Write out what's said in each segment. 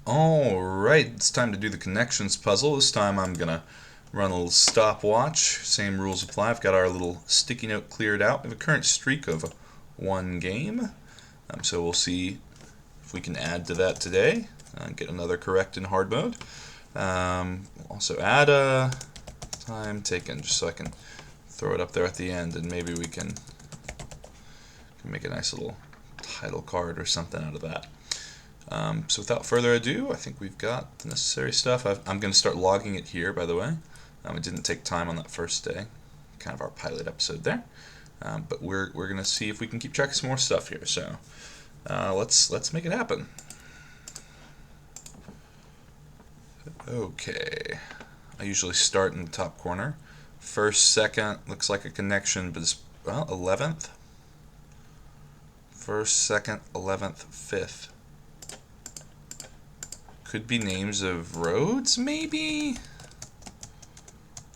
Alright, it's time to do the connections puzzle. This time I'm going to run a little stopwatch. Same rules apply. I've got our little sticky note cleared out. We have a current streak of one game. So we'll see if we can add to that today. Get another correct in hard mode. Also add a time taken just so I can throw it up there at the end, and maybe we can make a nice little title card or something out of that. So without further ado, I think we've got the necessary stuff. I'm going to start logging it here, by the way. It didn't take time on that first day, kind of our pilot episode there. But we're going to see if we can keep track of some more stuff here. So let's make it happen. Okay, I usually start in the top corner. First, second, looks like a connection, but it's, well, 11th. First, second, 11th, 5th. Could be names of roads, maybe?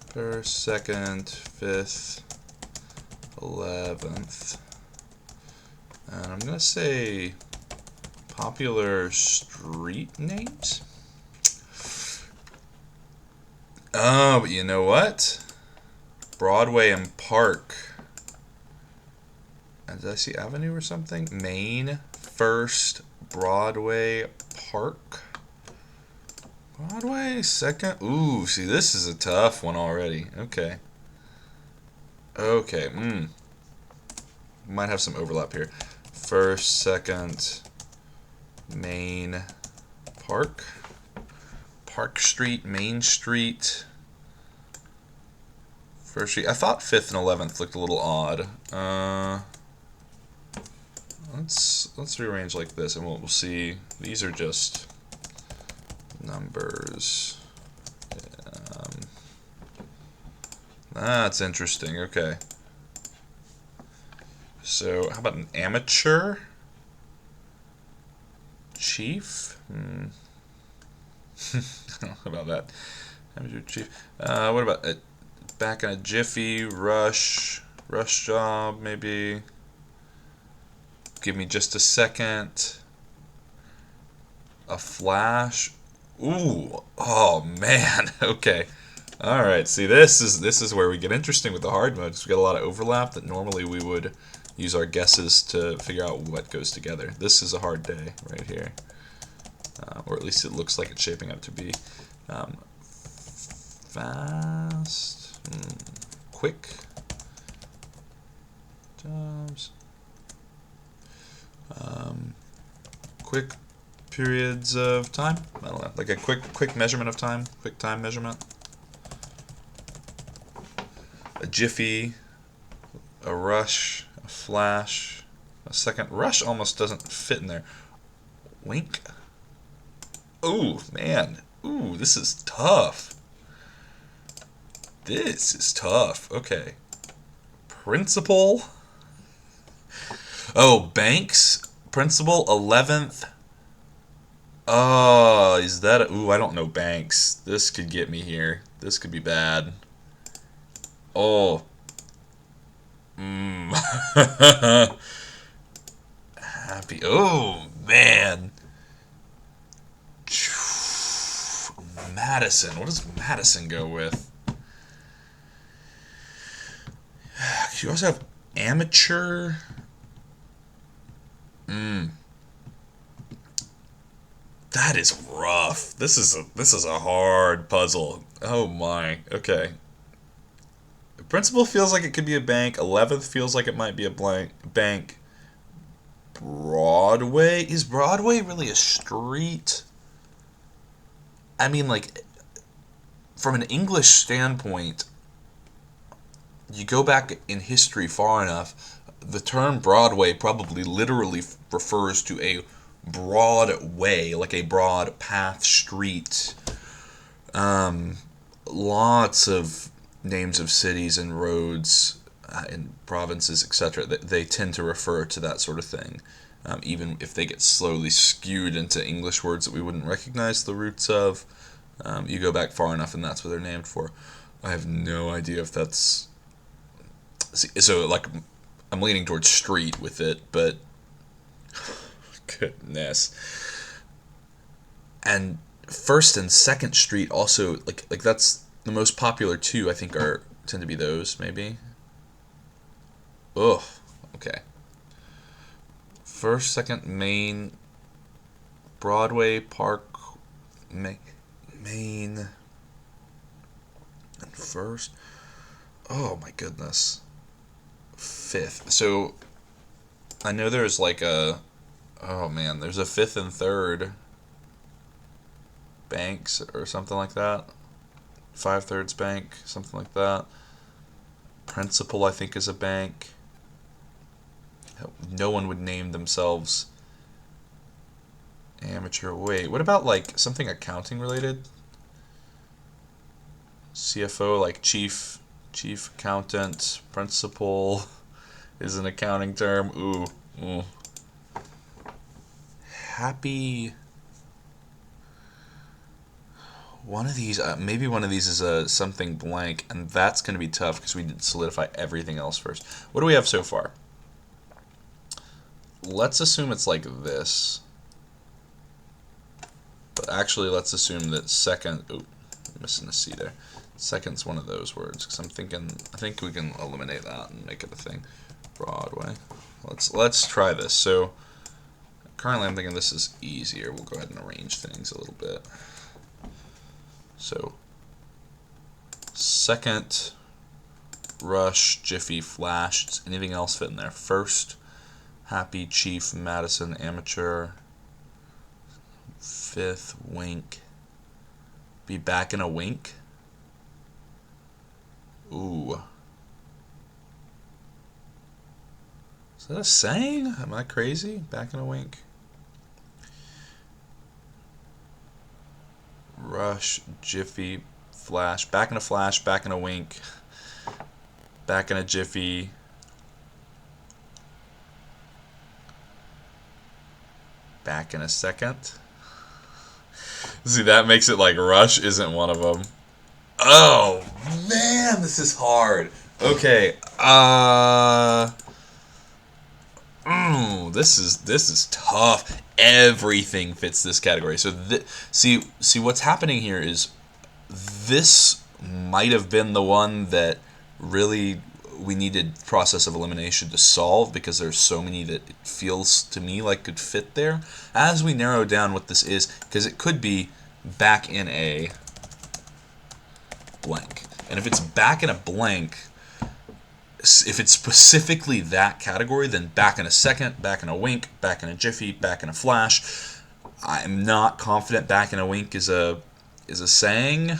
First, second, 5th, 11th. And I'm going to say popular street names? Oh, but you know what? Broadway and Park. Did I see Avenue or something? Main, First, Broadway, Park. Broadway, second. Ooh, see, this is a tough one already. Okay. Okay, might have some overlap here. First, second, Main, Park. Park Street, Main Street. First Street. I thought 5th and 11th looked a little odd. Let's rearrange like this, and we'll see. These are just numbers. That's interesting. Okay. So how about an amateur chief? I don't know about that. Amateur chief. What about back in a jiffy? Rush job maybe. Give me just a second. A flash. Ooh. Oh man. Okay. All right. See, this is where we get interesting with the hard modes. We got a lot of overlap that normally we would use our guesses to figure out what goes together. This is a hard day right here, or at least it looks like it's shaping up to be. Fast, quick jobs. Quick periods of time. I don't know, like a quick measurement of time. Quick time measurement. A jiffy. A rush. A flash. A second. Rush almost doesn't fit in there. Wink. Ooh, man. Ooh, this is tough. This is tough. Okay. Principal. Oh, Banks. Principal, 11th. Oh, is that a... Ooh, I don't know Banks. This could get me here. This could be bad. Oh. Happy. Oh, man. Madison. What does Madison go with? You also have amateur. That is rough. This is a hard puzzle. Oh my. Okay. Principal feels like it could be a bank. 11th feels like it might be a bank. Broadway? Is Broadway really a street? I mean, like, from an English standpoint, you go back in history far enough, the term Broadway probably literally refers to a broad way, like a broad path, street. Lots of names of cities and roads in provinces, etc. They tend to refer to that sort of thing, even if they get slowly skewed into English words that we wouldn't recognize the roots of. You go back far enough, and that's what they're named for. I have no idea if that's... So, like, I'm leaning towards street with it, but... Goodness. And First and Second Street also, like that's the most popular two. I think are tend to be those maybe. Ugh. Okay. First, Second, Main, Broadway, Park, Main, and First. Oh my goodness. Fifth. So I know there's like a. Oh man, there's a Fifth and Third banks or something like that. 5/3 bank, something like that. Principal, I think, is a bank. No one would name themselves amateur. Wait, what about like something accounting related? CFO, like chief accountant. Principal is an accounting term. Ooh. Happy. One of these, maybe one of these is a something blank, and that's going to be tough because we didn't solidify everything else first. What do we have so far? Let's assume it's like this. But actually, let's assume that second. Oh, I'm missing a C there. Second's one of those words because I think we can eliminate that and make it a thing. Broadway. Let's try this. So currently, I'm thinking this is easier. We'll go ahead and arrange things a little bit. So, Second, Rush, Jiffy, Flash. Does anything else fit in there? First, Happy, Chief, Madison, Amateur. Fifth, Wink. Be back in a wink? Ooh. Is that a saying? Am I crazy? Back in a wink? Rush, Jiffy, Flash. Back in a flash, back in a wink. Back in a jiffy. Back in a second. See, that makes it like Rush isn't one of them. Oh, man, this is hard. Okay, this is tough. Everything fits this category. So see what's happening here is this might have been the one that really we needed process of elimination to solve because there's so many that it feels to me like could fit there. As we narrow down what this is, because it could be back in a blank. And if it's back in a blank, if it's specifically that category, then back in a second, back in a wink, back in a jiffy, back in a flash. I'm not confident back in a wink is a saying.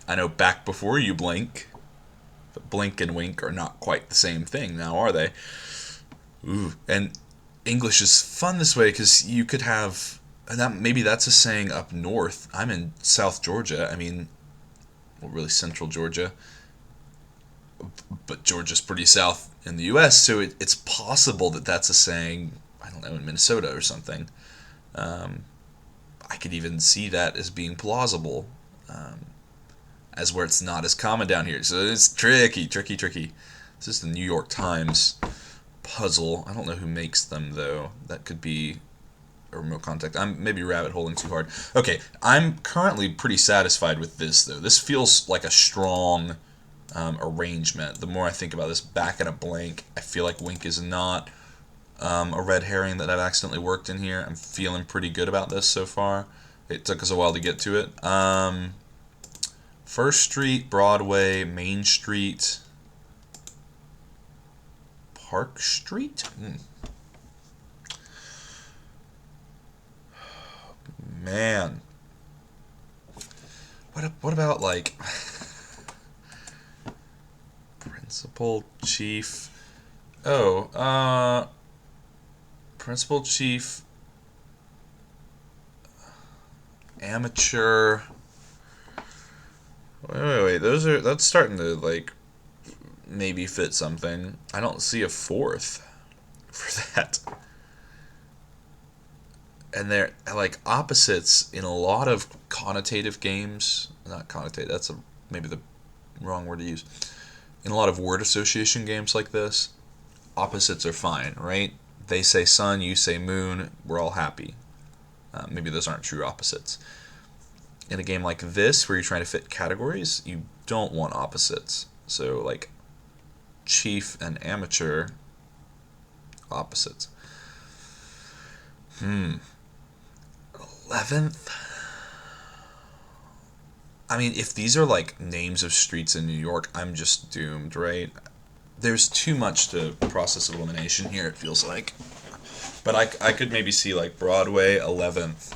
I know back before you blink, but blink and wink are not quite the same thing now, are they? Ooh, and English is fun this way because you could have, and that maybe that's a saying up north. I'm in South Georgia. I mean, well, really central Georgia. But Georgia's pretty south in the U.S., so it's possible that that's a saying, I don't know, in Minnesota or something. I could even see that as being plausible, as where it's not as common down here. So it's tricky. This is the New York Times puzzle. I don't know who makes them, though. That could be a remote contact. I'm maybe rabbit holing too hard. Okay, I'm currently pretty satisfied with this, though. This feels like a strong arrangement. The more I think about this, back in a blank, I feel like wink is not a red herring that I've accidentally worked in here. I'm feeling pretty good about this so far. It took us a while to get to it. First Street, Broadway, Main Street, Park Street? Man. What about like Principal, Chief. Principal, Chief, Amateur. Wait. That's starting to like maybe fit something. I don't see a fourth for that. And they're like opposites in a lot of connotative games. Not connotative, that's maybe the wrong word to use. In a lot of word association games like this, opposites are fine, right? They say sun, you say moon, we're all happy. Maybe those aren't true opposites. In a game like this, where you're trying to fit categories, you don't want opposites. So, like, chief and amateur, opposites. 11th? I mean, if these are, like, names of streets in New York, I'm just doomed, right? There's too much to process of elimination here, it feels like. But I could maybe see, like, Broadway, 11th.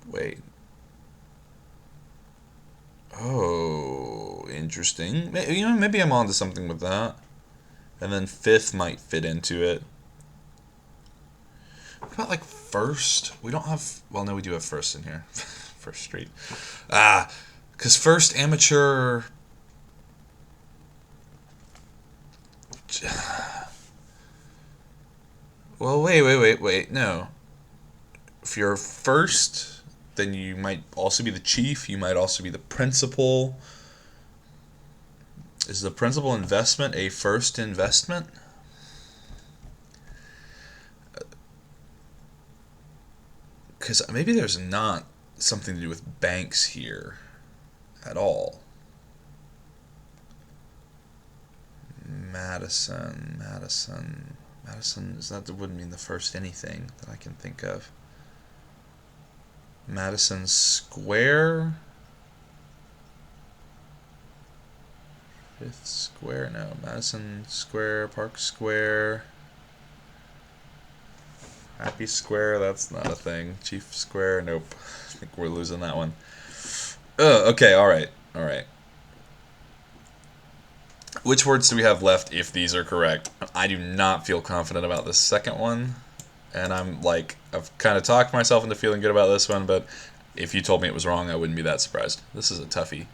Wait. Oh, interesting. Maybe I'm onto something with that. And then 5th might fit into it. What about, like, 1st? We don't have... Well, no, we do have 1st in here. 1st Street. Because 1st amateur... Well, wait. No. If you're 1st, then you might also be the chief. You might also be the principal. Is the principal investment a 1st investment? Because maybe there's not something to do with banks here at all. Madison, is that wouldn't mean the 1st anything that I can think of. Madison Square? 5th Square? No. Madison Square, Park Square. Happy Square, that's not a thing. Chief Square, nope. I think we're losing that one. Okay, alright. Which words do we have left if these are correct? I do not feel confident about the second one. And I'm like, I've kind of talked myself into feeling good about this one, but if you told me it was wrong, I wouldn't be that surprised. This is a toughie.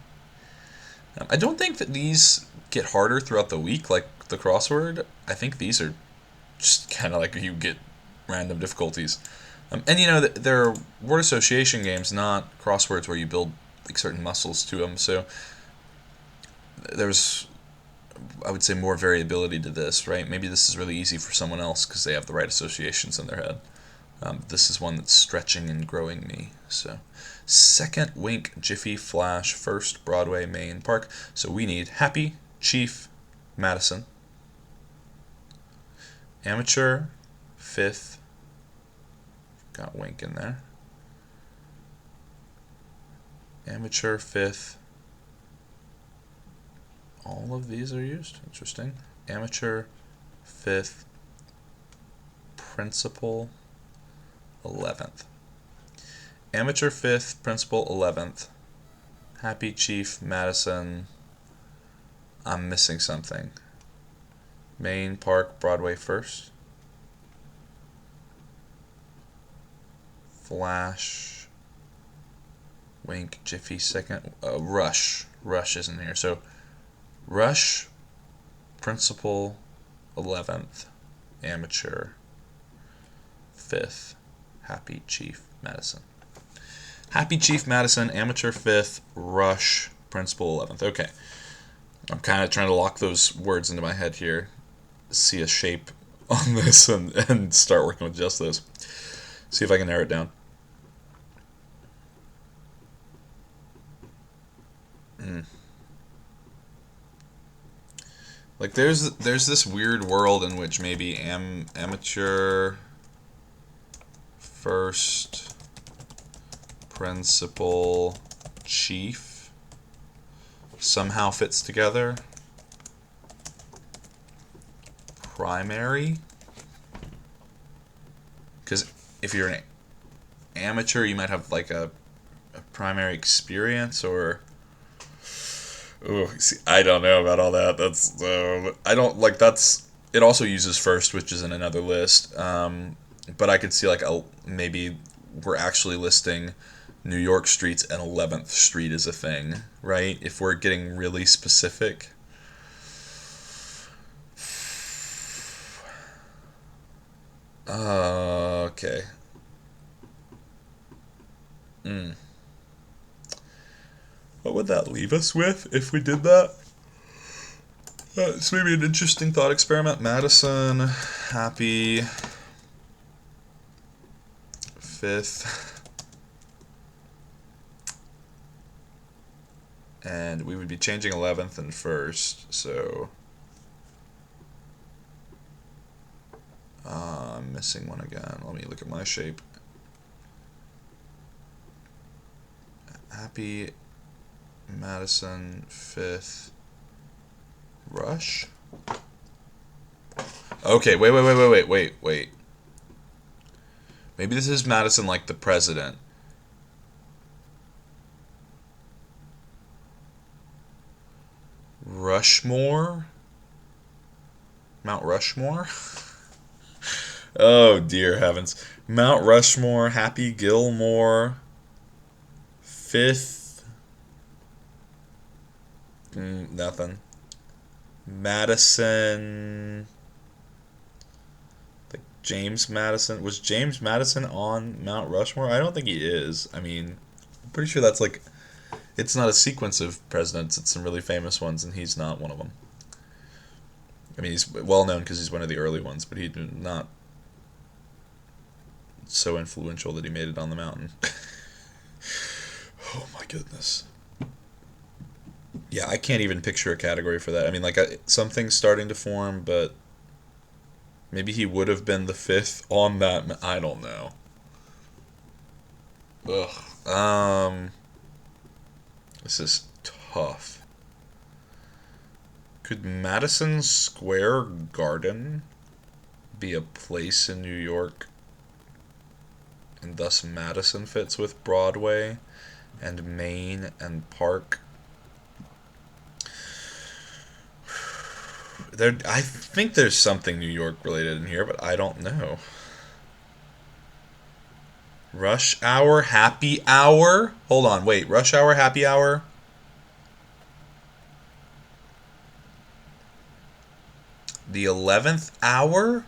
I don't think that these get harder throughout the week, like the crossword. I think these are just kind of like you get random difficulties. And you know, there are word association games, not crosswords where you build like certain muscles to them. So there's, I would say, more variability to this, right? Maybe this is really easy for someone else because they have the right associations in their head. This is one that's stretching and growing me. So, 2nd, Wink, Jiffy, Flash, 1st, Broadway, Main, Park. So we need Happy, Chief, Madison. Amateur, 5th. Got Wink in there. Amateur, 5th. All of these are used. Interesting. Amateur, 5th. Principal, 11th. Amateur, 5th. Principal, 11th. Happy, Chief, Madison. I'm missing something. Main, Park, Broadway, 1st. Flash. Wink, Jiffy, 2nd. Rush. Rush isn't here. So, Rush, Principal, 11th, Amateur, 5th, Happy, Chief, Madison. Happy, Chief, Madison, Amateur, 5th, Rush, Principal, 11th. Okay. I'm kind of trying to lock those words into my head here, see a shape on this, and start working with just those. See if I can narrow it down. Like there's this weird world in which maybe amateur, 1st, principal, chief somehow fits together. Primary, because if you're an amateur, you might have like a primary experience or. Oh, see, I don't know about all that. That's I don't like that's. It also uses 1st, which is in another list. But I could see like maybe we're actually listing New York streets and 11th Street is a thing, right? If we're getting really specific. Okay. What would that leave us with if we did that? It's maybe an interesting thought experiment. Madison, Happy, 5th. And we would be changing 11th and 1st, so I'm missing one again. Let me look at my shape. Happy, Madison, 5th, Rush. Okay, wait. Maybe this is Madison like the president. Rushmore? Mount Rushmore? Oh, dear heavens. Mount Rushmore, Happy Gilmore, 5th. Nothing. Madison. Like James Madison. Was James Madison on Mount Rushmore? I don't think he is. I mean, I'm pretty sure that's like. It's not a sequence of presidents, it's some really famous ones, and he's not one of them. I mean, he's well known because he's one of the early ones, but he's not so influential that he made it on the mountain. Oh my goodness. Yeah, I can't even picture a category for that. I mean, like, something's starting to form, but maybe he would have been the 5th on that. I don't know. Ugh. This is tough. Could Madison Square Garden be a place in New York, and thus Madison fits with Broadway and Main and Park? I think there's something New York related in here, but I don't know. Rush Hour, Happy Hour? Hold on, wait. Rush Hour, Happy Hour? The 11th Hour?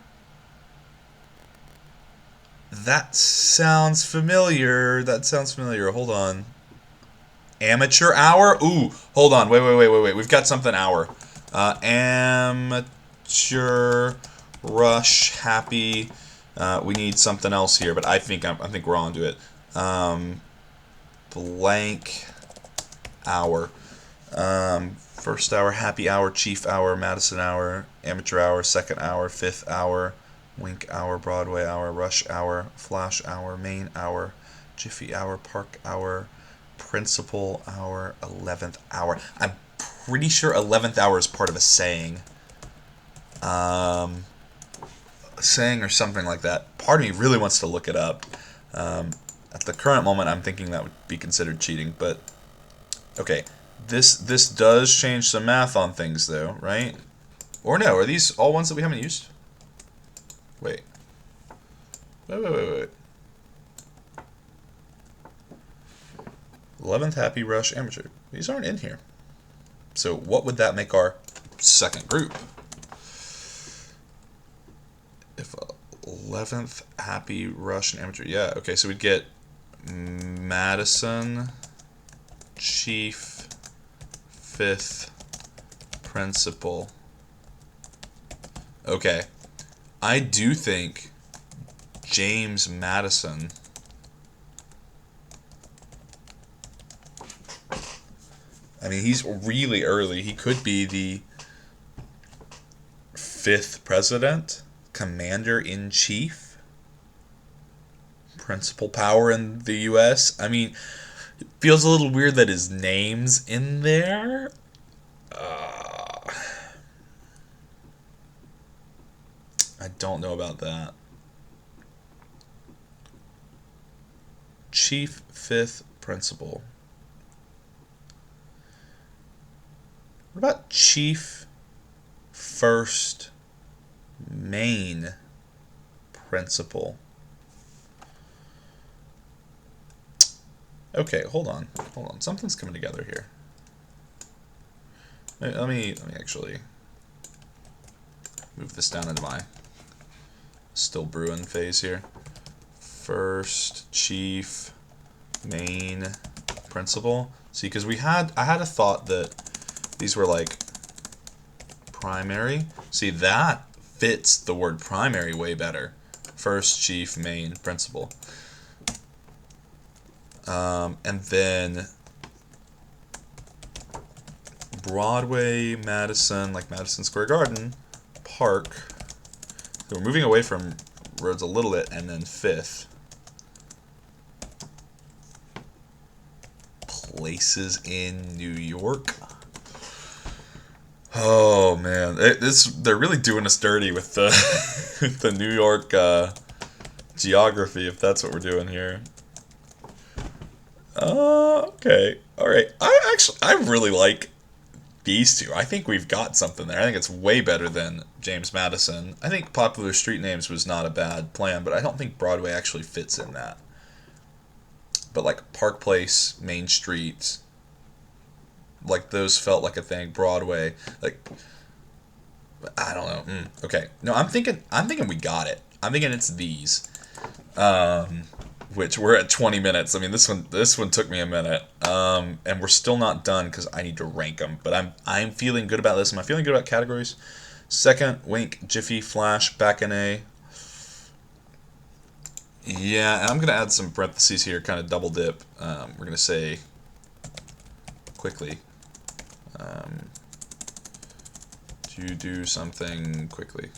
That sounds familiar. Hold on. Amateur Hour? Ooh, hold on. Wait. We've got something hour. Amateur, Rush, Happy. We need something else here, but I think we're on to it. Blank Hour. First Hour, Happy Hour, Chief Hour, Madison Hour, Amateur Hour, Second Hour, 5th Hour, Wink Hour, Broadway Hour, Rush Hour, Flash Hour, Main Hour, Jiffy Hour, Park Hour, Principal Hour, 11th Hour. I'm pretty sure 11th Hour is part of a saying. Saying or something like that. Part of me really wants to look it up. At the current moment, I'm thinking that would be considered cheating, but okay. This does change some math on things, though, right? Or no, are these all ones that we haven't used? Wait. 11th Happy Rush Amateur. These aren't in here. So what would that make our second group? If 11th Happy Rush and Amateur. Yeah, okay, so we'd get Madison, Chief, 5th, Principal. Okay. I do think James Madison I mean, he's really early. He could be the 5th president, commander-in-chief, principal power in the U.S. I mean, it feels a little weird that his name's in there. I don't know about that. Chief, 5th, principal. What about chief, 1st, main, principal? Okay, hold on. Something's coming together here. Let me actually move this down into my still brewing phase here. 1st, chief, main, principal. See, because I had a thought that these were like primary. See, that fits the word primary way better. 1st, chief, main, principal. And then Broadway, Madison, like Madison Square Garden, Park. So we're moving away from roads a little bit, and then 5th. Places in New York. Oh man, they're really doing us dirty with the with the New York geography, if that's what we're doing here. Okay, all right. I really like these two. I think we've got something there. I think it's way better than James Madison. I think Popular Street Names was not a bad plan, but I don't think Broadway actually fits in that. But like Park Place, Main Street, like those felt like a thing. Broadway, like I don't know. Okay, no, I'm thinking we got it. I'm thinking it's these. Which we're at 20 minutes. I mean, this one took me a minute. And we're still not done because I need to rank them. But I'm feeling good about this. Am I feeling good about categories? Second, Wink, Jiffy, Flash, back in A. Yeah, and I'm gonna add some parentheses here, kind of double dip. We're gonna say quickly. To do something quickly.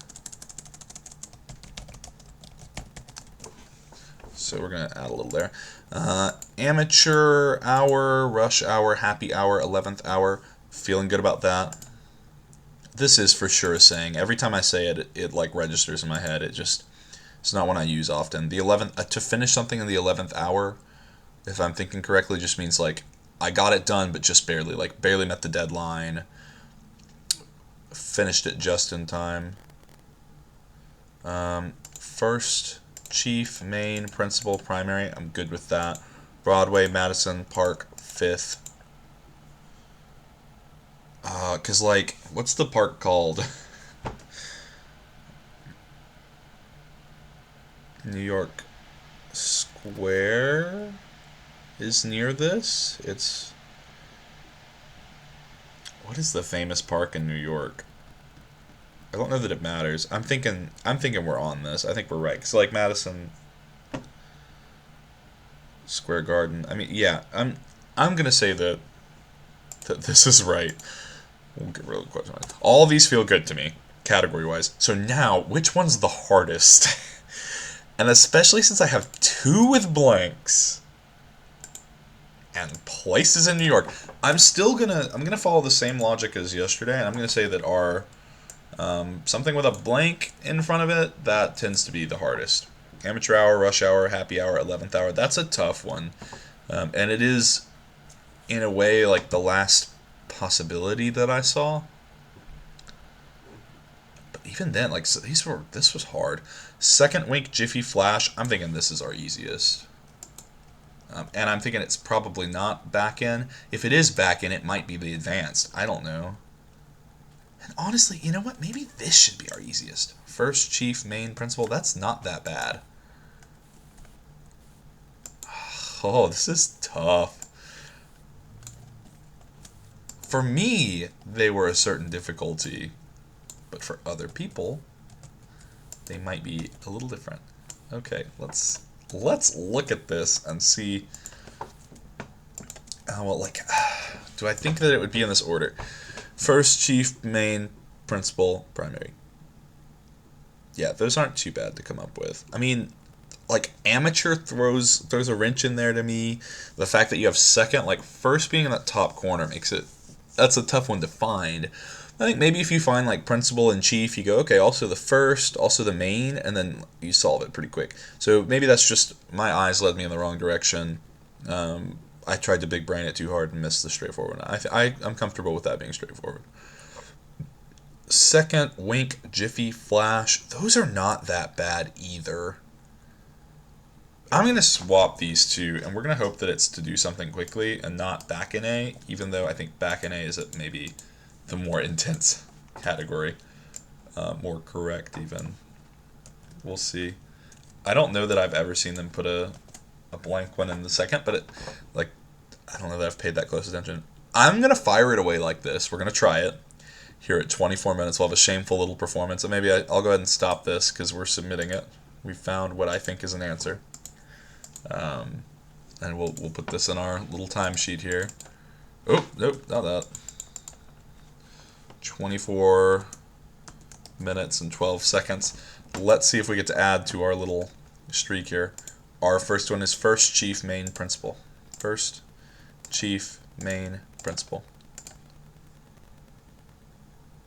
So we're going to add a little there. Amateur hour, rush hour, happy hour, 11th hour. Feeling good about that. This is for sure a saying. Every time I say it, it like registers in my head. It's not one I use often. The 11th, to finish something in the 11th hour, if I'm thinking correctly, just means like I got it done, but just barely. Like barely met the deadline. Finished it just in time. First, Chief, Main, Principal, Primary. I'm good with that. Broadway, Madison, Park, 5th. Cause like, what's the park called? New York Square is near this. What is the famous park in New York? I don't know that it matters. I'm thinking we're on this. I think we're right. So like Madison Square Garden. I mean, yeah, I'm gonna say that this is right. We'll get rid of the question. All of these feel good to me, category wise. So now, which one's the hardest? And especially since I have 2 with blanks and places in New York, I'm gonna follow the same logic as yesterday, and I'm gonna say that our something with a blank in front of it, that tends to be the hardest. Amateur hour, rush hour, happy hour, 11th hour. That's a tough one. And it is, in a way, like the last possibility that I saw. But even then, like, so this was hard. Second, Wink, Jiffy, Flash. I'm thinking this is our easiest. And I'm thinking it's probably not back in. If it is back in, it might be the advanced. I don't know. And honestly, you know what? Maybe this should be our easiest. First, Chief, Main, Principal. That's not that bad. Oh, this is tough. For me, they were a certain difficulty. But for other people, they might be a little different. Okay, let's look at this and see. Well, like, do I think that it would be in this order? First, Chief, Main, Principal, Primary. Yeah, those aren't too bad to come up with. I mean, like, Amateur throws a wrench in there to me. The fact that you have second, like, first being in that top corner makes it. That's a tough one to find. I think maybe if you find like Principal and Chief, you go, okay, also the first, also the Main, and then you solve it pretty quick. So maybe that's just my eyes led me in the wrong direction. I tried to big brain it too hard and missed the straightforward. I'm comfortable with that being straightforward. Second, Wink, Jiffy, Flash. Those are not that bad either. I'm going to swap these two, and we're going to hope that it's to do something quickly and not back in A, even though I think back in A is maybe the more intense category. More correct, even. We'll see. I don't know that I've ever seen them put a blank one in the second, but I don't know that I've paid that close attention. I'm going to fire it away like this. We're going to try it. Here at 24 minutes, we'll have a shameful little performance. And maybe I'll go ahead and stop this because we're submitting it. We found what I think is an answer. And we'll put this in our little timesheet here. Oh, nope, not that. 24 minutes and 12 seconds. Let's see if we get to add to our little streak here. Our first one is first chief main principal. First chief main principal.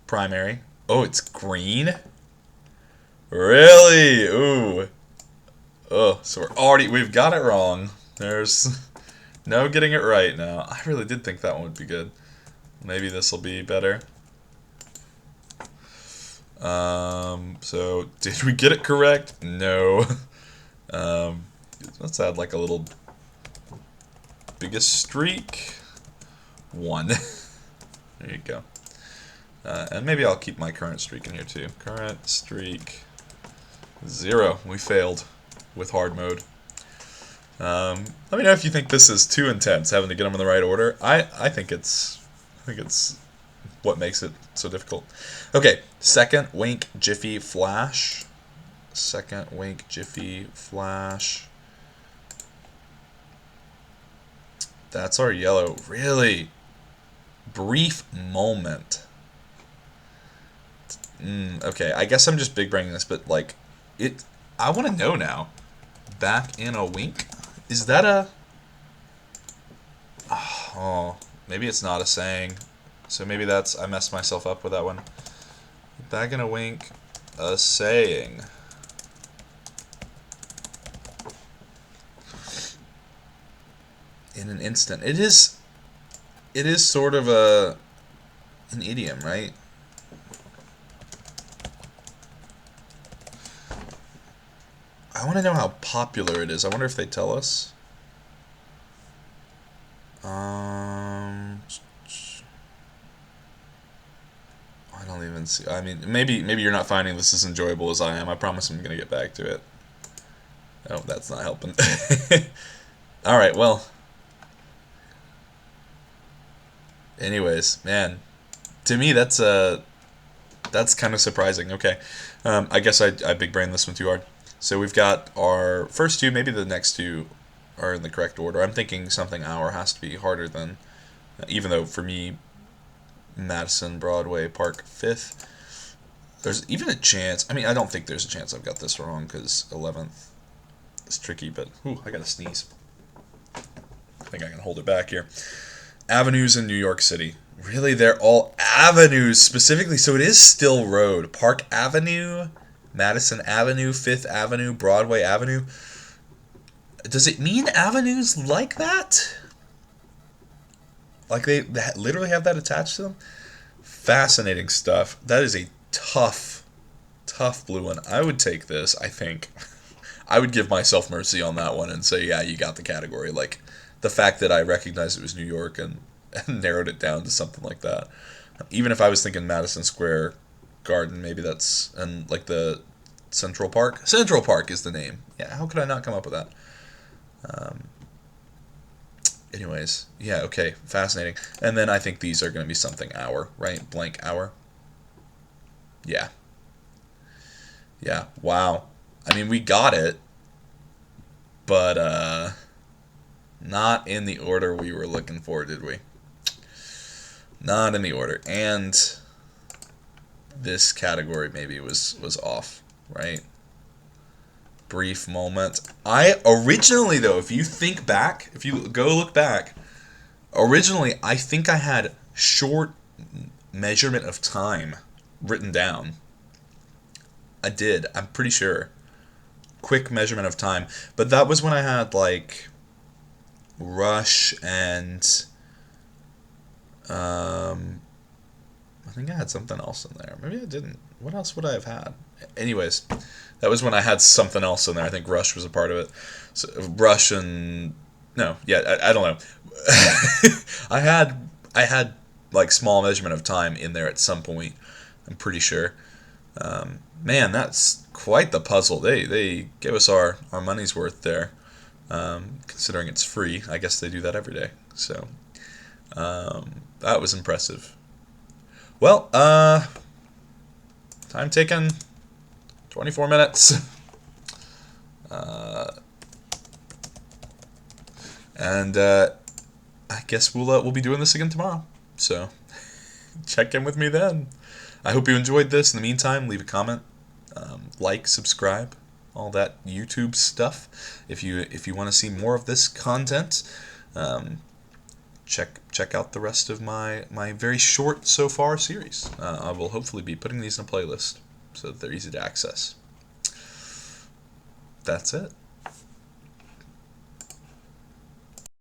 Primary. Oh, it's green? Really? Ooh. Oh, so we've got it wrong. There's no getting it right now. I really did think that one would be good. Maybe this will be better. So did we get it correct? No. Let's add like a little biggest streak. 1. There you go. And maybe I'll keep my current streak in here too. Current streak 0. We failed with hard mode. Let me know if you think this is too intense, having to get them in the right order. I think it's what makes it so difficult. Okay, second wink jiffy flash. Second wink jiffy flash. That's our yellow. Really? Brief moment. Okay, I guess I'm just big braining this, but like I want to know now. Back in a wink? Is that a... Oh, maybe it's not a saying. So maybe that's... I messed myself up with that one. Back in a wink, a saying. In an instant. It is sort of an idiom, right? I want to know how popular it is. I wonder if they tell us. I don't even see. I mean, maybe you're not finding this as enjoyable as I am. I promise I'm gonna get back to it. Oh, that's not helping. All right, well. Anyways, man, to me that's kind of surprising. Okay, I guess I big brained this one too hard. So we've got our first two. Maybe the next two are in the correct order. I'm thinking something hour has to be harder than, even though for me, Madison, Broadway, Park, 5th. There's even a chance. I mean, I don't think there's a chance I've got this wrong because 11th is tricky. But I gotta sneeze. I think I can hold it back here. Avenues in New York City. Really, they're all avenues specifically. So it is still road. Park Avenue, Madison Avenue, 5th Avenue, Broadway Avenue. Does it mean avenues like that? Like they literally have that attached to them? Fascinating stuff. That is a tough blue one. I would take this, I think. I would give myself mercy on that one and say, yeah, you got the category. Like, the fact that I recognized it was New York and narrowed it down to something like that. Even if I was thinking Madison Square Garden, maybe that's, and like the Central Park. Central Park is the name. Yeah, how could I not come up with that? Anyways, yeah, okay, fascinating. And then I think these are going to be something hour, right? Blank hour. Yeah. Yeah, wow. I mean, we got it, but not in the order we were looking for, did we? Not in the order. And this category maybe was off, right? Brief moment. I originally, though, if you think back, if you go look back, originally I think I had short measurement of time written down. I did. I'm pretty sure. Quick measurement of time. But that was when I had, like, Rush and I think I had something else in there. Maybe I didn't. What else would I have had? Anyways, that was when I had something else in there. I think Rush was a part of it. So Rush and no, yeah, I don't know. I had like small measurement of time in there at some point. I'm pretty sure. Man, that's quite the puzzle. They gave us our money's worth there. Considering it's free, I guess they do that every day. So that was impressive. Well, time taken 24 minutes. And I guess we'll be doing this again tomorrow. So check in with me then. I hope you enjoyed this. In the meantime, leave a comment, like, subscribe, all that YouTube stuff. If you want to see more of this content, check out the rest of my very short so far series. I will hopefully be putting these in a playlist so that they're easy to access. That's it.